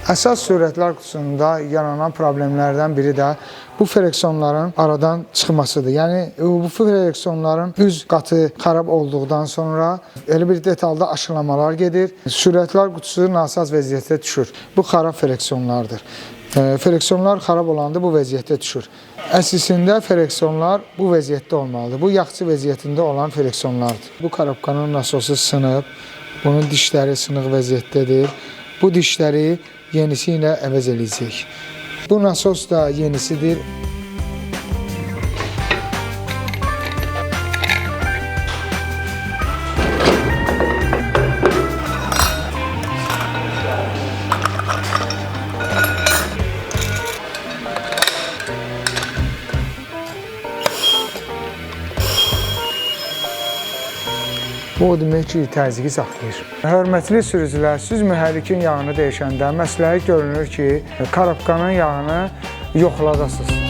Əsas sürətlər qutusunda yaranan problemlərdən biri də bu freksiyonların aradan çıxmasıdır. Yəni bu freksiyonların üz qatı xarab olduqdan sonra elə bir detalda aşılamalar gedir. Sürətlər qutusu nasaz vəziyyətə düşür. Bu xarab freksiyonlardır. Freksiyonlar xarab olanda bu vəziyyətə düşür. Əslində freksiyonlar bu vəziyyətdə olmalıdır. Bu yaxçı vəziyyətində olan freksiyonlardır. Bu korobkanın nasosu sınıb, bunun dişləri sınıq vəziyyətdədir. Bu dişləri yenisi ilə əvəz edəcək. Bu nasos da yenisidir. Bu o demək ki, təzyiqi saxlayır. Hörmətli sürücülər, siz mühərrikin yağını dəyişəndə məsləhət görünür ki, korobkanın yağını yoxladasınız.